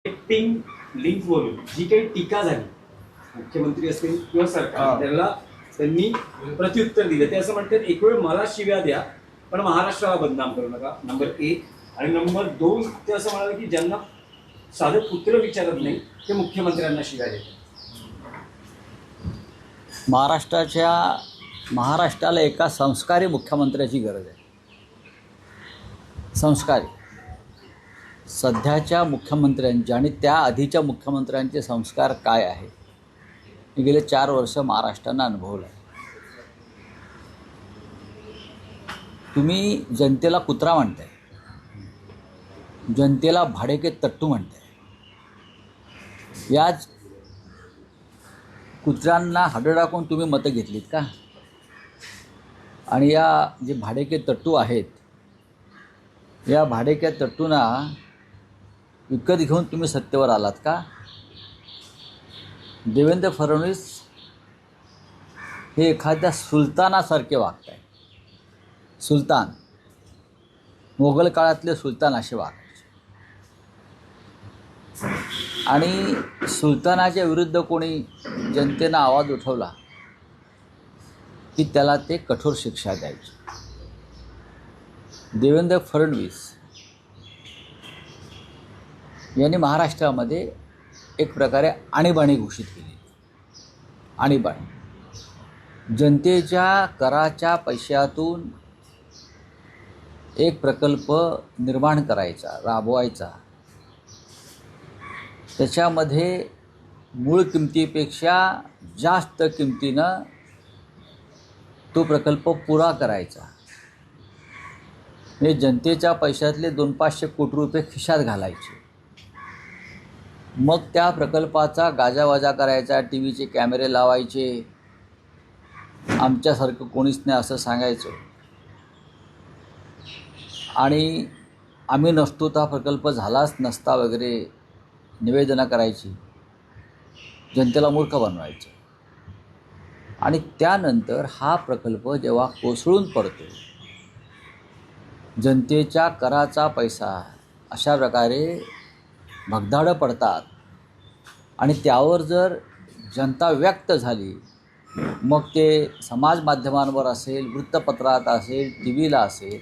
लिंकवरून जी काही टीका झाली मुख्यमंत्री असतील किंवा सरकार त्याला त्यांनी प्रत्युत्तर दिलं. ते असं म्हणतात एक वेळ मला शिव्या द्या पण महाराष्ट्राला बदनाम करू नका. नंबर 1. आणि नंबर 2 ते असं म्हणाले की ज्यांना साधं पुत्र विचारत नाही ते मुख्यमंत्र्यांना शिव्या देतात. महाराष्ट्राला एका संस्कारी मुख्यमंत्र्याची गरज आहे. संस्कारी सध्याच्या मुख्यमंत्र्यांचे आणि त्या आधीच्या मुख्यमंत्र्यांचे संस्कार काय आहे हे गेले 4 वर्ष महाराष्ट्रानं अनुभवलं आहे. तुम्ही जनतेला कुत्रा म्हणताय, जनतेला भाडेके तट्टू म्हणताय. याच कुत्र्यांना हाडं टाकून तुम्ही मतं घेतलीत का? आणि या जे भाडेके तट्टू आहेत या भाडेके तट्टूंना विकत घेऊन तुम्ही सत्तेवर आलात का? देवेंद्र फडणवीस हे एखाद्या सुलतानासारखे वागत आहेत. सुलतान, मोगल काळातले सुलतान असे वागायचे. आणि सुलतानाच्या विरुद्ध कोणी जनतेनं आवाज उठवला की त्याला ते कठोर शिक्षा द्यायची. देवेंद्र फडणवीस यांनी महाराष्ट्रामध्ये एक प्रकारे आणीबाणी घोषित केली. आणीबाणी जनतेच्या कराच्या पैशातून एक प्रकल्प निर्माण करायचा, राबवायचा. त्याच्यामध्ये मूळ किमतीपेक्षा जास्त किमतीनं तो प्रकल्प पुरा करायचा. म्हणजे जनतेच्या पैशातले 200-500 कोटी रुपये खिशात घालायचे. मग त्या प्रकल्पाचा गाजावाजा करायचा, टी व्हीचे कॅमेरे लावायचे, आमच्यासारखं कोणीच नाही असं सांगायचं. आणि आम्ही नसतो तर हा प्रकल्प झालाच नसता वगैरे निवेदनं करायची, जनतेला मूर्ख बनवायचं. आणि त्यानंतर हा प्रकल्प जेव्हा कोसळून पडतो, जनतेच्या कराचा पैसा अशा प्रकारे भगदाडं पडतात आणि त्यावर जर जनता व्यक्त झाली, मग ते समाज माध्यमांवर असेल, वृत्तपत्रात असेल, टी व्हीला असेल,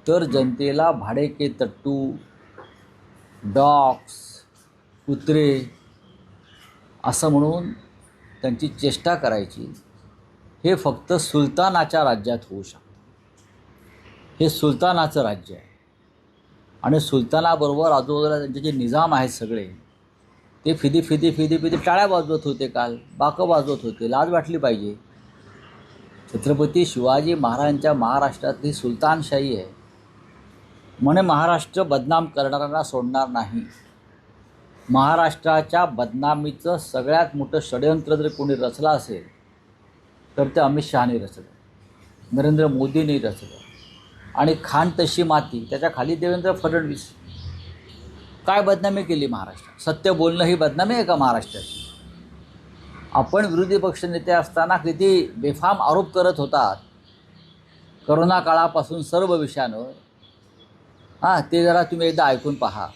तर जनतेला भाडेके तट्टू, डॉग्स, कुत्रे असं म्हणून त्यांची चेष्टा करायची. हे फक्त सुलतानाच्या राज्यात होऊ शकतं. हे सुलतानाचं राज्य आहे. आणि सुलतानाबरोबर आजूबाजूला त्यांचे जे निजाम आहेत सगळे, ते फिदी टाळ्या वाजवत होते, काल बाकं वाजवत होते. लाज वाटली पाहिजे. छत्रपती शिवाजी महाराजांच्या महाराष्ट्रातली सुलतानशाही आहे. म्हणे महाराष्ट्र बदनाम करणाऱ्यांना सोडणार नाही. महाराष्ट्राच्या बदनामीचं सगळ्यात मोठं षडयंत्र जर कोणी रचलं असेल तर ते अमित शहाने रचलं, नरेंद्र मोदींनी रचलं. आणि खाण तशी माती, त्याच्या खाली देवेंद्र फडणवीस. काय बदनामी केली महाराष्ट्रात? सत्य बोलणं ही बदनामी आहे का महाराष्ट्राची? आपण विरोधी पक्षनेते असताना किती बेफाम आरोप करत होतात करोना काळापासून सर्व विषयांवर. ते जरा तुम्ही एकदा ऐकून पहा.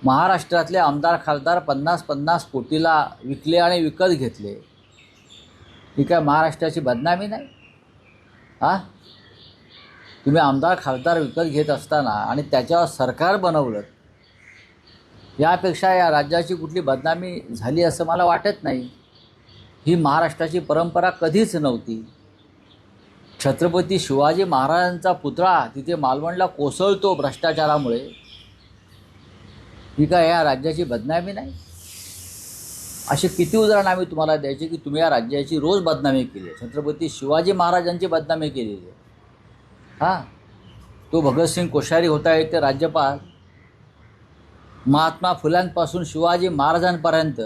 महाराष्ट्रातले आमदार खासदार 50-50 कोटीला विकले आणि विकत घेतले. ही काय महाराष्ट्राची बदनामी नाही? तुम्ही आमदार खासदार विकत घेत असताना आणि त्याच्यावर सरकार बनवलं, यापेक्षा या राज्याची कुठली बदनामी झाली असं मला वाटत नाही. ही महाराष्ट्राची परंपरा कधीच नव्हती. छत्रपती शिवाजी महाराजांचा पुतळा तिथे मालवणला कोसळतो भ्रष्टाचारामुळे, ही काय या राज्याची बदनामी नाही? अशी किती उदाहरणं आम्ही तुम्हाला द्यायची की तुम्ही या राज्याची रोज बदनामी केली आहे. छत्रपती शिवाजी महाराजांची बदनामी केलेली आहे. तो भगतसिंग कोश्यारी होता ते राज्यपाल, महात्मा फुल्यांपासून शिवाजी महाराजांपर्यंत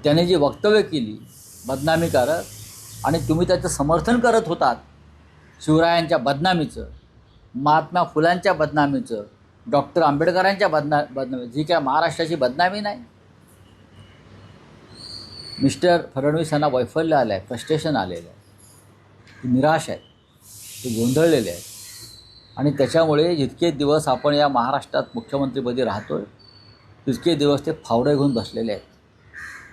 त्याने जी वक्तव्य केली बदनामीकारक, आणि तुम्ही त्याचं समर्थन करत होतात. शिवरायांच्या बदनामीचं, महात्मा फुल्यांच्या बदनामीचं, डॉक्टर आंबेडकरांच्या बदनामी, जी काय महाराष्ट्राची बदनामी नाही. मिस्टर फडणवीस यांना वैफल्य आलं आहे, फ्रस्ट्रेशन आलेलं आहे, निराश आहेत, ते गोंधळलेले आहेत. आणि त्याच्यामुळे जितके दिवस आपण या महाराष्ट्रात मुख्यमंत्रीपदी राहतो आहे तितके दिवस ते फावडे घेऊन बसलेले आहेत.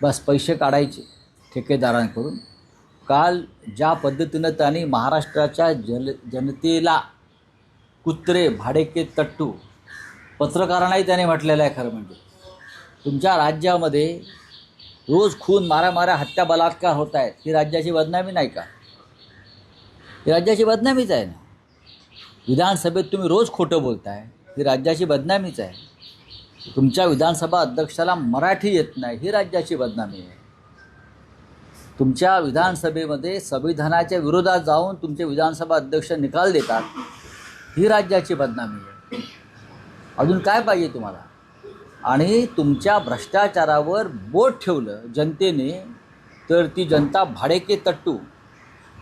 बस पैसे काढायचे ठेकेदारांकडून. काल ज्या पद्धतीनं त्यांनी महाराष्ट्राच्या जनतेला कुत्रे, भाडेके, तट्टू, पत्रकारांनाही त्याने म्हटलेलं आहे. खरं म्हणजे तुमच्या राज्यामध्ये रोज खून, मारामाऱ्या, हत्या, बलात्कार होत आहेत. ही राज्याची बदनामी नाही का? ही राज्याची बदनामीच आहे ना. विधानसभेत तुम्ही रोज खोटं बोलताय, ही राज्याची बदनामीच आहे. तुमच्या विधानसभा अध्यक्षाला मराठी येत नाही, ही राज्याची बदनामी आहे. तुमच्या विधानसभेमध्ये संविधानाच्या विरोधात जाऊन तुमचे विधानसभा अध्यक्ष निकाल देतात, ही राज्याची बदनामी आहे. अजून काय पाहिजे तुम्हाला? आणि तुमच्या भ्रष्टाचारावर बोट ठेवलं जनतेने तर ती जनता भाडेके तट्टू,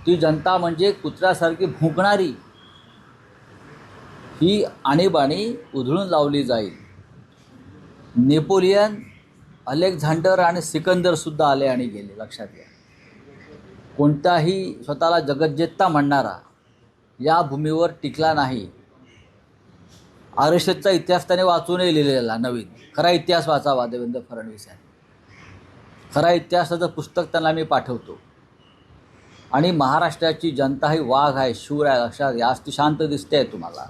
ती जनता म्हणजे कुत्र्यासारखी भुंकणारी, ही आणीबाणी उधळून लावली जाईल. नेपोलियन, अलेक्झांडर आणि सिकंदरसुद्धा आले आणि गेले, लक्षात घ्या. कोणताही स्वतःला जगज्जेता म्हणणारा या भूमीवर टिकला नाही. आरएसएसचा इतिहास त्याने वाचूनही लिहिलेला नवीन. खरा इतिहास वाचावा देवेंद्र फडणवीस यांनी. खरा इतिहासाचं पुस्तक त्यांना मी पाठवतो. आणि महाराष्ट्राची जनता ही वाघ आहे, शूर आहे, लक्षात घ्या. आज ती शांत दिसते आहे तुम्हाला.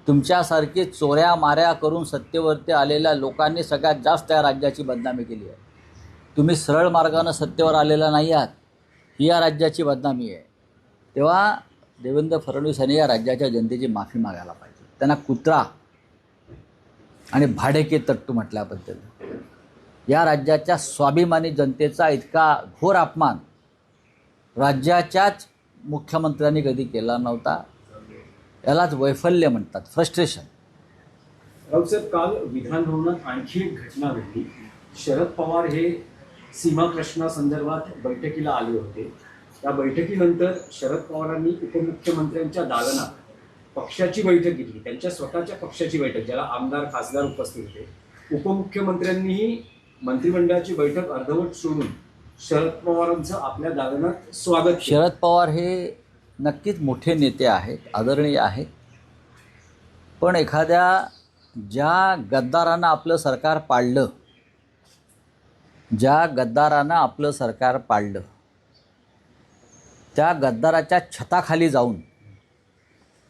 तुमच्यासारखे चोऱ्या माऱ्या करून सत्तेवरती आलेल्या लोकांनी सगळ्यात जास्त या राज्याची बदनामी केली आहे. तुम्ही सरळ मार्गानं सत्तेवर आलेला नाही आहात, ही या राज्याची बदनामी आहे. तेव्हा देवेंद्र फडणवीस यांनी या राज्याच्या जनतेची माफी मागायला पाहिजे. त्यांना कुत्रा आणि भाडेके तट्टू म्हटल्याबद्दल या राज्याच्या स्वाभिमानी जनतेचा इतका घोर अपमान राज्याच्याच मुख्यमंत्र्यांनी कधी केला नव्हता. यालाच वैफल्य म्हणतात, फ्रस्ट्रेशन. राऊतसाहेब, काल विधानभवनात आणखी एक घटना घडली. शरद पवार हे सीमा प्रश्नासंदर्भात बैठकीला आले होते. त्या बैठकीनंतर शरद पवारांनी उपमुख्यमंत्र्यांच्या दालनात पक्षाची बैठक घेतली, त्यांच्या स्वतःच्या पक्षाची बैठक, ज्याला आमदार खासदार उपस्थित होते. उपमुख्यमंत्र्यांनीही मंत्रिमंडळाची बैठक अर्धवट सोडून शरद पवारांचं आपल्या दालनात स्वागत केलं. शरद पवार हे नक्कीच मोठे नेते आहेत, आदरणीय आहेत. पण एखाद्या ज्या गद्दारानं आपलं सरकार पाडलं, ज्या गद्दारानं आपलं सरकार पाडलं, त्या गद्दाराच्या छताखाली जाऊन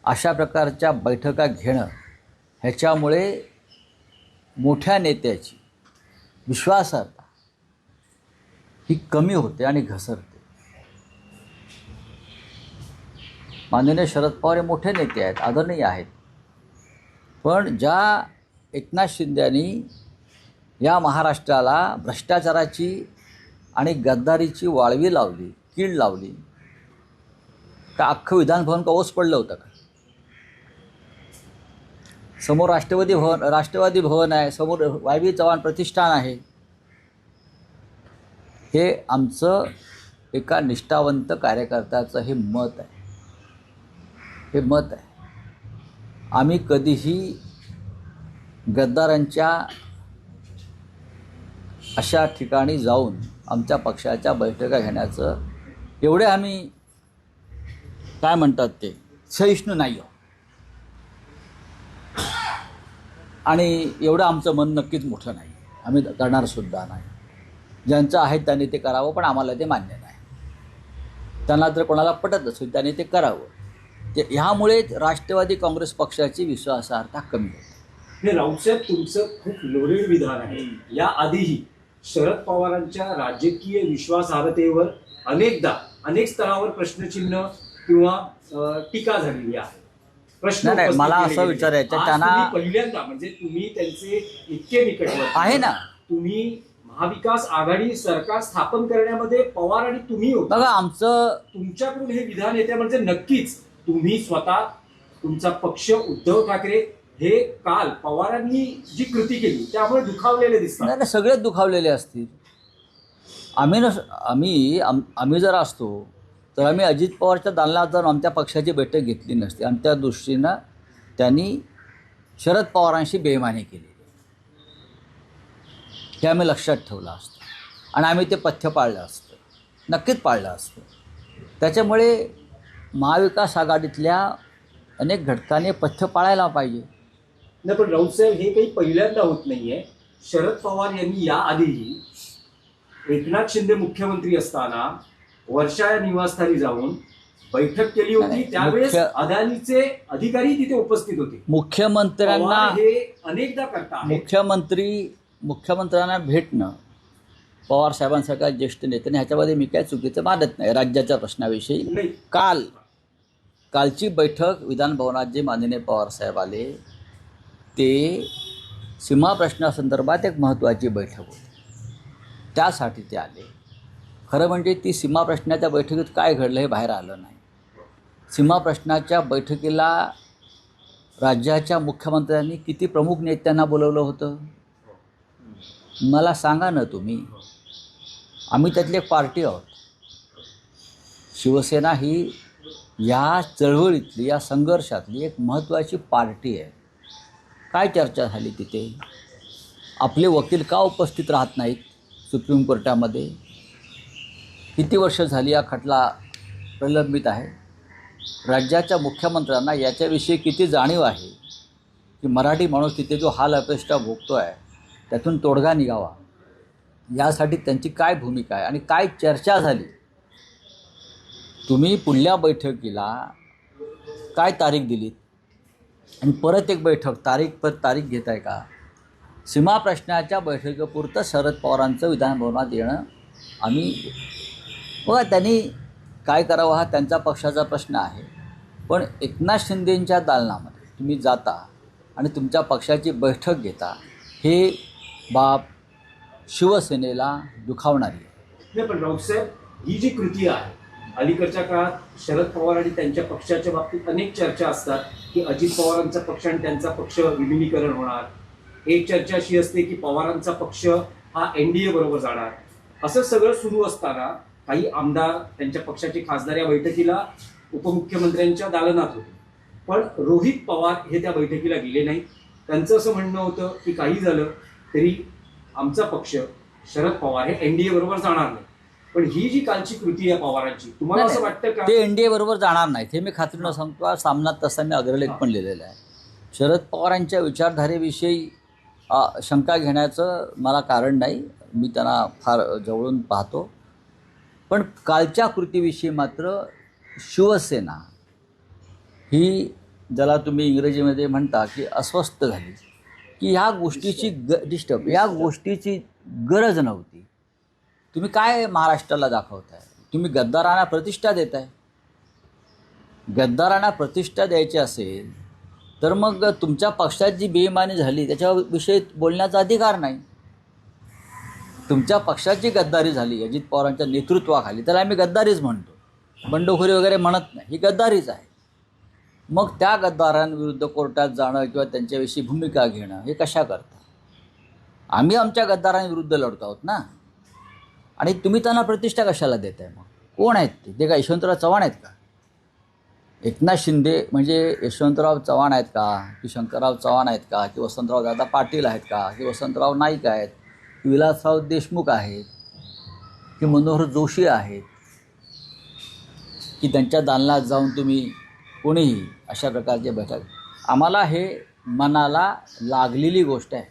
अशा प्रकारच्या बैठका घेणं, ह्याच्यामुळे मोठ्या नेत्याची विश्वासार्हता ही कमी होते आणि घसरते. माननीय शरद पवार हे मोठे नेते आहेत, आदरणीय आहेत. पण ज्या एकनाथ शिंदेंनी या महाराष्ट्राला भ्रष्टाचाराची आणि गद्दारीची वाळवी लावली, कीड लावली, का अख्खं विधानभवन का ओस पडलं होतं का? समोर राष्ट्रवादी भवन आहे, समोर वाय.बी. चव्हाण प्रतिष्ठान आहे. हे आमचं एका निष्ठावंत कार्यकर्त्याचं हे मत आहे, हे मत आहे. आम्ही कधीही गद्दारांच्या अशा ठिकाणी जाऊन आमच्या पक्षाच्या बैठका घेण्याचं एवढे आम्ही काय म्हणतात ते सहिष्णू नाही आहोत. आणि एवढं आमचं मन नक्कीच मोठं नाही, आम्ही करणारसुद्धा नाही. ज्यांचं आहे त्यांनी ते करावं, पण आम्हाला ते मान्य नाही. त्यांना जर कोणाला पटत असेल त्यांनी ते करावं. ते ह्यामुळे राष्ट्रवादी काँग्रेस पक्षाची विश्वासार्हता कमी होते. हे राऊतसाहेब, तुमचं खूप लोडेड विधान आहे. या आधीही शरद पवारांच्या राजकीय विश्वासार्हतेवर अनेक स्तरावर प्रश्नचिन्ह किंवा टीका झालेली आहे. प्रश्न नाही, मला असं विचारायचं, त्यांना पहिल्यांदा म्हणजे तुम्ही त्यांचे इतके निकटवर्ती आहे ना, तुम्ही महाविकास आघाडी सरकार स्थापन करण्यामध्ये पवार आणि तुम्ही होता. बघा, आमचं तुमच्याकडून हे विधान येते म्हणजे नक्कीच तुम्ही स्वतः, तुमचा पक्ष, उद्धव ठाकरे हे काल पवारांनी जी कृती केली त्यामुळे दुखावलेले दिसतात. नाही, सगळेच दुखावलेले असतील. आम्ही जर असतो तर आम्ही अजित पवारच्या दालनात जाऊन आमच्या पक्षाची बैठक घेतली नसती. आणि त्या दृष्टीनं त्यांनी शरद पवारांशी बेईमानी केली, हे आम्ही लक्षात ठेवलं असतं आणि आम्ही ते पथ्य पाळलं असतं, नक्कीच पाळलं असतं. त्याच्यामुळे महाविकास आघाडीतल्या अनेक घटकांनी पथ्य पाळायला पाहिजे. नाही, पण राऊत साहेब हे काही पहिल्यांदा होत नाहीये. शरद पवार यांनी याआधीही एकनाथ शिंदे मुख्यमंत्री असताना वर्षा या निवासस्थानी जाऊन बैठक केली होती. नाही, त्यावेळेस अदानीचे अधिकारी तिथे उपस्थित होते. मुख्यमंत्र्यांना पवार हे अनेकदा करतात. मुख्यमंत्र्यांना भेटणं पवार साहेबांसारख्या ज्येष्ठ नेत्याने ह्याच्यामध्ये मी काय चुकीचं मानत नाही. राज्याच्या प्रश्नाविषयी नाही. कालची बैठक विधानभवनात जे माननीय पवार साहेब आले ते सीमा प्रश्नासंदर्भात एक महत्त्वाची बैठक होती, त्यासाठी ते आले. खरं म्हणजे ती सीमा प्रश्नाच्या बैठकीत काय घडलं हे बाहेर आलं नाही. सीमा प्रश्नाच्या बैठकीला राज्याच्या मुख्यमंत्र्यांनी किती प्रमुख नेत्यांना बोलवलं होतं मला सांगा ना तुम्ही. आम्ही त्यातली एक पार्टी आहोत. शिवसेना ही या चळवळीतली, या संघर्षातली एक महत्त्वाची पार्टी आहे. काय चर्चा झाली तिथे? आपले वकील का उपस्थित राहत नाहीत सुप्रीम कोर्टामध्ये? किती वर्ष झाली हा खटला प्रलंबित आहे? राज्याच्या मुख्यमंत्र्यांना याच्याविषयी किती जाणीव आहे की मराठी माणूस तिथे जो हाल अपेष्टा भोगतो आहे त्यातून तोडगा निघावा, यासाठी त्यांची काय भूमिका आहे आणि काय चर्चा झाली? तुम्ही पुढल्या बैठकीला काय तारीख दिलीत आणि परत एक बैठक तारीख घेत आहे का? सीमा प्रश्नाच्या बैठकीपुरतं शरद पवारांचं विधानभवनात येणं आम्ही बघा, त्यांनी काय करावं हा त्यांचा पक्षाचा प्रश्न आहे. पण एकनाथ शिंदेंच्या दालनामध्ये तुम्ही जाता आणि तुमच्या पक्षाची बैठक घेता, हे बाब शिवसेनेला दुखावणारी आहे. नाही, पण राऊत साहेब ही जी कृती आहे, अलीकडच्या काळात शरद पवार आणि त्यांच्या पक्षाच्या बाबतीत अनेक चर्चा असतात की अजित पवारांचा पक्ष आणि त्यांचा पक्ष विलिनीकरण होणार. एक चर्चा अशी असते की पवारांचा पक्ष हा NDA बरोबर जाणार. असं सगळं सुरू असताना काही आमदार, त्यांच्या पक्षाचे खासदार या बैठकीला उपमुख्यमंत्र्यांच्या दालनात होते, पण रोहित पवार हे त्या बैठकीला गेले नाही. त्यांचं असं म्हणणं होतं की काही झालं तरी आमचा पक्ष शरद पवार हे NDA बरोबर जाणार नाही. पण ही जी कालची कृती आहे पवारांची, तुम्हाला असं वाटतं का ते NDA बरोबर जाणार नाही? हे मी खात्रीनं सांगतो. सामनात तसा मी अग्रलेख पण लिहिलेला आहे. शरद पवारांच्या विचारधारेविषयी शंका घेण्याचं मला कारण नाही. मी त्यांना फार जवळून पाहतो. पण कालच्या कृतीविषयी मात्र शिवसेना ही, ज्याला तुम्ही इंग्रजीमध्ये म्हणता की अस्वस्थ झाली, की ह्या गोष्टीची या गोष्टीची गरज नव्हती. तुम्ही काय महाराष्ट्राला दाखवताय? तुम्ही गद्दारांना प्रतिष्ठा देताय. गद्दारांना प्रतिष्ठा द्यायची असेल तर मग तुमच्या पक्षात जी बेईमानी झाली त्याच्याविषयी बोलण्याचा अधिकार नाही. तुमच्या पक्षाची गद्दारी झाली अजित पवारांच्या नेतृत्वाखाली, त्याला आम्ही गद्दारीच म्हणतो, बंडखोरी वगैरे म्हणत नाही. ही गद्दारीच आहे. मग त्या गद्दारांविरुद्ध कोर्टात जाणं किंवा त्यांच्याविषयी भूमिका घेणं हे कशा करता? आम्ही आमच्या गद्दारांविरुद्ध लढतो आहोत ना. आणि तुम्ही त्यांना प्रतिष्ठा कशाला देत आहे? मग कोण आहेत ते? काय यशवंतराव चव्हाण आहेत का? एकनाथ शिंदे म्हणजे यशवंतराव चव्हाण आहेत का, की शंकरराव चव्हाण आहेत का, की वसंतराव दादा पाटील आहेत का, की वसंतराव नाईक आहेत, की विलासराव देशमुख आहेत, की मनोहर जोशी आहेत, की त्यांच्या दालनात जाऊन तुम्ही कोणीही अशा प्रकारचे बैठक? आम्हाला हे मनाला लागलेली गोष्ट आहे.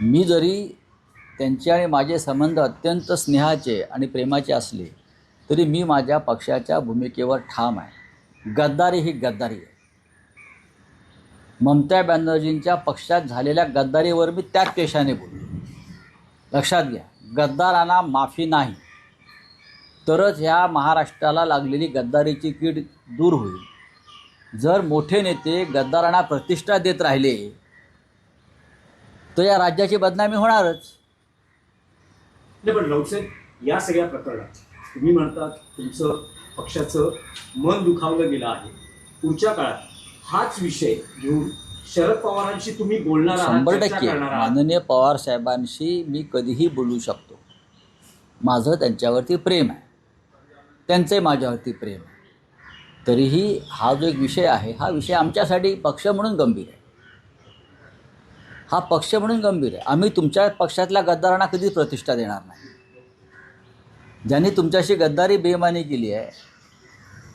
मी जरी त्यांचे आणि माझे संबंध अत्यंत स्नेहाचे आणि प्रेमाचे असले तरी मी माझ्या पक्षाच्या भूमिकेवर ठाम आहे. गद्दारी ही गद्दारी आहे. ममता बॅनर्जींच्या पक्षात झालेल्या गद्दारीवर मी त्याच पेशाने बोलतो. लक्षात घ्या, गद्दारांना माफी नाही तरच ह्या महाराष्ट्राला लागलेली गद्दारीची कीड दूर होईल. जर मोठे नेते गद्दारांना प्रतिष्ठा देत राहिले तर या राज्याची बदनामी होणारच. नाही, पण राऊत साहेब या सगळ्या प्रकरणात तुम्ही म्हणतात तुमचं पक्षाचं मन दुखावलं गेलं आहे. पुढच्या काळात हाच विषय घेऊन शरद पवारांशी तुम्ही बोलणार आहात, 100% चर्चा करणार आहात? माननीय पवार साहेबांशी मी कधीही बोलू शकतो. माझं त्यांच्यावरती प्रेम आहे, त्यांचे माझ्यावरती प्रेम आहे. तरीही हा जो एक विषय आहे हा विषय आमच्यासाठी पक्ष म्हणून गंभीर आहे. हा पक्ष म्हणून गंभीर आहे. आम्ही तुमच्या पक्षातल्या गद्दारांना कधी प्रतिष्ठा देणार नाही. ज्यांनी तुमच्याशी गद्दारी बेईमानी केली आहे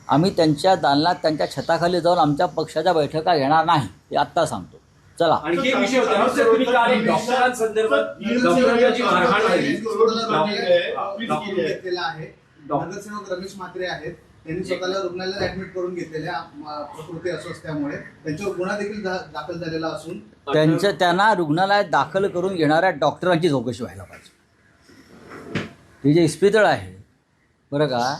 आम्ही त्यांच्या दालनात त्यांच्या छताखाली जाऊन आमच्या पक्षाच्या बैठका घेणार नाही हे आत्ता सांगतो. चला. आणखी एक विषय होता सर, तुम्ही काल डॉक्टरांसंदर्भात डॉक्टरांना जी मारहाण झाली, नगरसेवक रमेश म्हात्रे आहेत, त्यांनी स्वतःला रुग्णालयात ऍडमिट करून घेतलेल्या प्रकृती अस्वस्थ्यामुळे त्यांच्यावर गुन्हा देखील दाखल झालेला असून त्यांना रुग्णालयात दाखल करून घेणाऱ्या डॉक्टरांची चौकशी व्हायला पाहिजे. हे जे इस्पितळ आहे बरं का,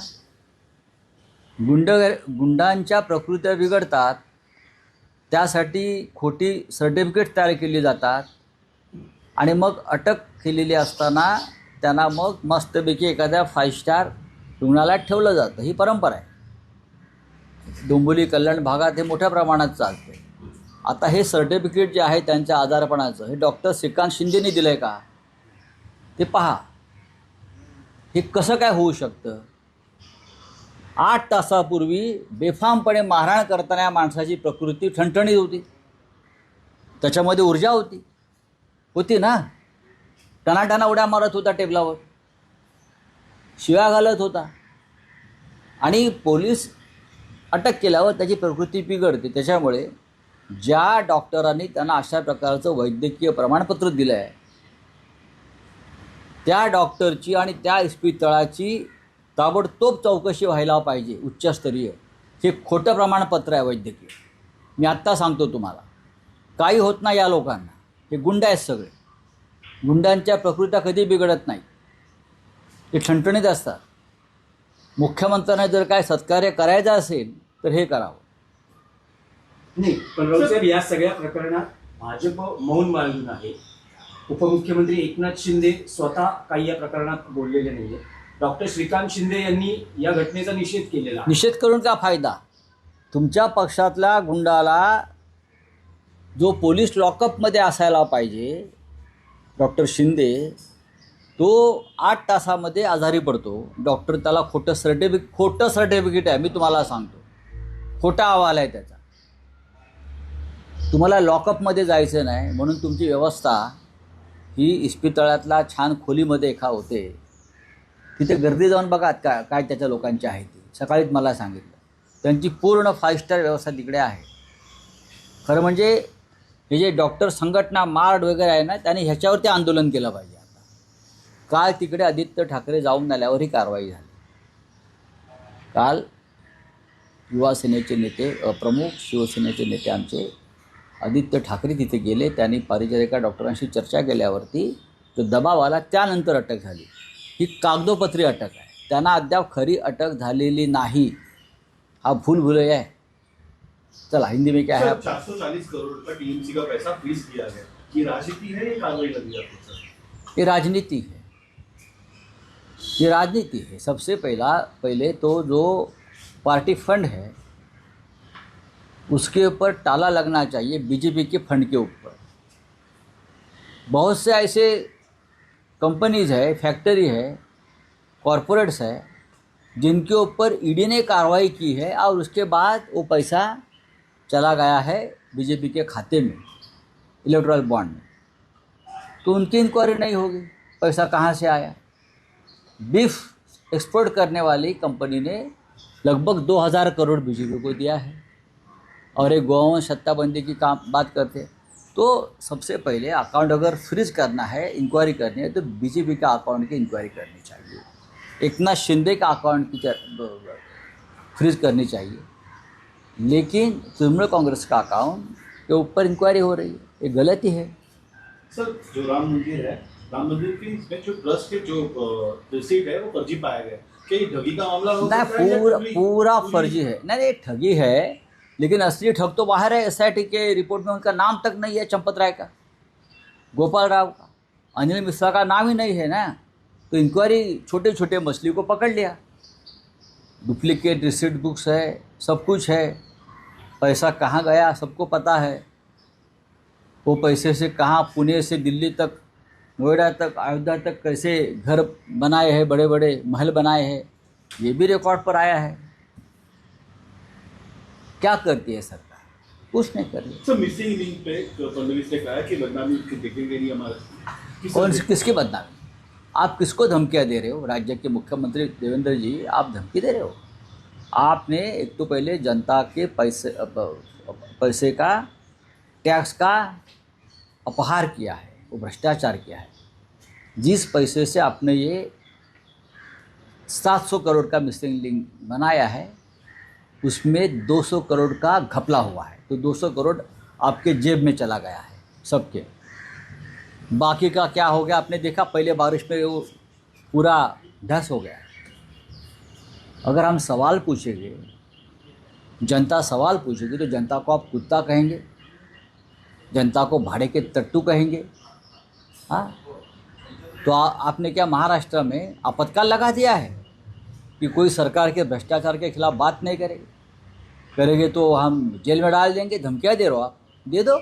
गुंडांच्या प्रकृत्या बिघडतात, त्यासाठी खोटी सर्टिफिकेट तयार केली जातात आणि मग अटक केलेली असताना त्यांना मग मस्तपैकी एखाद्या 5 स्टार रुग्णालयात ठेवलं जातं. ही परंपरा आहे. डोंबिवली कल्याण भागात हे मोठ्या प्रमाणात चालते. आता हे सर्टिफिकेट जे आहे त्यांच्या आजारपणाचं, हे डॉक्टर श्रीकांत शिंदेनी दिलं आहे का ते पहा. हे कसं काय होऊ शकतं? 8 तासापूर्वी बेफामपणे मारहाण करताना या माणसाची प्रकृती ठणठणीत होती, त्याच्यामध्ये ऊर्जा होती ना. टनाटना उड्या मारत होता टेबलावर, शिव्या घालत होता आणि पोलीस अटक केल्यावर त्याची प्रकृती बिघडते. त्याच्यामुळे ज्या डॉक्टरांनी त्यांना अशा प्रकारचं वैद्यकीय प्रमाणपत्र दिलं आहे त्या डॉक्टरची आणि त्या इस्पितळाची ताबडतोब चौकशी व्हायला पाहिजे, उच्चस्तरीय. हे खोटं प्रमाणपत्र आहे वैद्यकीय. मी आत्ता सांगतो तुम्हाला, काही होत नाही या लोकांना. हे गुंड आहेत सगळे. गुंडांच्या प्रकृत्या कधी बिघडत नाही, ते ठणठणीत असतात. मुख्यमंत्र्यांना जर काय सत्कार्य करायचं असेल तर हे करावं. नाही, पण राऊतसाहेब, या सगळ्या प्रकरणात भाजप मौन बाळगून आहे. उपमुख्यमंत्री एकनाथ शिंदे स्वतः काही या प्रकरणात बोललेले नाहीये. डॉक्टर श्रीकांत शिंदे यांनी या घटनेचा निषेध केलेला. निषेध करून का फायदा? तुमच्या पक्षातल्या गुंडाला जो पोलीस लॉकअपमध्ये असायला पाहिजे, डॉक्टर शिंदे, तो 8 तासामध्ये आजारी पडतो. डॉक्टर त्याला खोटं सर्टिफिकेट आहे, मी तुम्हाला सांगतो, खोटा अहवाल आहे त्याचा. तुम्हाला लॉकअपमध्ये जायचं नाही म्हणून तुमची व्यवस्था ही इस्पितळातल्या छान खोलीमध्ये होते. तिथे गर्दी जाऊन बघा काय त्याच्या लोकांची आहे ती. सकाळीच मला सांगितलं त्यांची पूर्ण 5 स्टार व्यवस्था तिकडे आहे. खरं म्हणजे हे जे डॉक्टर संघटना मार्ड वगैरे आहे ना, त्यांनी ह्याच्यावरती आंदोलन केलं पाहिजे. आता काल तिकडे आदित्य ठाकरे जाऊन आल्यावर ही कारवाई झाली. काल युवा सेनेचे नेते, प्रमुख शिवसेनेचे नेते आमचे आदित्य ठाकरे तिथे गेले. त्यांनी परिचारिका डॉक्टरांशी चर्चा केल्यावरती जो दबाव आला त्यानंतर अटक झाली. ही कागदोपत्री अटक आहे. त्यांना अद्याप खरी अटक झालेली नाही. हा भूलभुलैया है. चला हिंदी में क्या है? 440 करोड़ का टीएमसी का पैसा फ्रीज किया गया, ये राजनीति है, ये कार्रवाई लगी आपको सर? ये राजनीति है. ये राजनीति है. सबसे पहले तो जो पार्टी फंड है उसके ऊपर ताला लगना चाहिए, बीजेपी के फंड के ऊपर. बहुत से ऐसे कंपनीज है, फैक्ट्री है, कॉरपोरेट्स है जिनके ऊपर ईडी ने कार्रवाई की है और उसके बाद वो पैसा चला गया है बीजेपी के खाते में, इलेक्टोरल बॉन्ड में. तो उनकी इंक्वायरी नहीं होगी, पैसा कहाँ से आया. बीफ एक्सपोर्ट करने वाली कंपनी ने लगभग 2000 करोड़ बीजेपी को दिया है. और एक गोवंश सत्ताबंदी की बात करते हैं. तो सबसे पहले अकाउंट अगर फ्रीज करना है, इंक्वायरी करनी है, तो बीजेपी का अकाउंट की इंक्वायरी करनी चाहिए. एकनाथ शिंदे का अकाउंट की फ्रीज करनी चाहिए. लेकिन तृणमूल कांग्रेस का अकाउंट के ऊपर इंक्वायरी हो रही है. ये गलती है. सर, जो राम मंदिर है, राम मंदिर की इसमें जो ट्रस्ट के जो रिसीट है वो फर्जी पाया गया. क्या ये ठगी का मामला हो सकता है? पूरा फर्जी है. नहीं, ठगी है, लेकिन असली ठग तो बाहर है. SIT के रिपोर्ट में उनका नाम तक नहीं है, चंपत राय का, गोपाल राव का, अनिल मिश्रा का नाम ही नहीं है ना. तो इंक्वायरी छोटे छोटे मछली को पकड़ लिया. डुप्लीकेट रिसीट बुक्स है, सब कुछ है. पैसा कहाँ गया सबको पता है. वो पैसे से कहाँ, पुणे से दिल्ली तक, नोएडा तक, अयोध्या तक कैसे घर बनाए हैं, बड़े बड़े महल बनाए हैं, ये भी रिकॉर्ड पर आया है. क्या करती है सरकार? कुछ नहीं कर रही. सर, मिसिंग लिंक पे फडणवीस ने कहा कि बदनामी देखेंगे नहीं हमारे. कौन सी, किसकी बदनामी? आप किसको धमकियाँ दे रहे हो? राज्य के मुख्यमंत्री देवेंद्र जी, आप धमकी दे रहे हो. आपने एक तो पहले जनता के पैसे का, टैक्स का अपहार किया है, वो भ्रष्टाचार किया है। जिस पैसे से आपने ये 700 करोड़ का मिसिंग लिंक बनाया है, उसमें 200 करोड़ का घपला हुआ है। तो 200 करोड़ आपके जेब में चला गया है सबके। बाकी का क्या हो गया आपने देखा, पहले बारिश में वो पूरा धस हो गया। अगर हम सवाल पूछेंगे, जनता सवाल पूछेगी, तो जनता को आप कुत्ता कहेंगे, जनता को भाड़े के टट्टू कहेंगे। हाँ, तो आपने क्या महाराष्ट्र में आपातकाल लगा दिया है कि कोई सरकार के भ्रष्टाचार के खिलाफ बात नहीं करेगी? करेंगे तो हम जेल में डाल देंगे। धमकियाँ दे रहे हो आप, दे दो।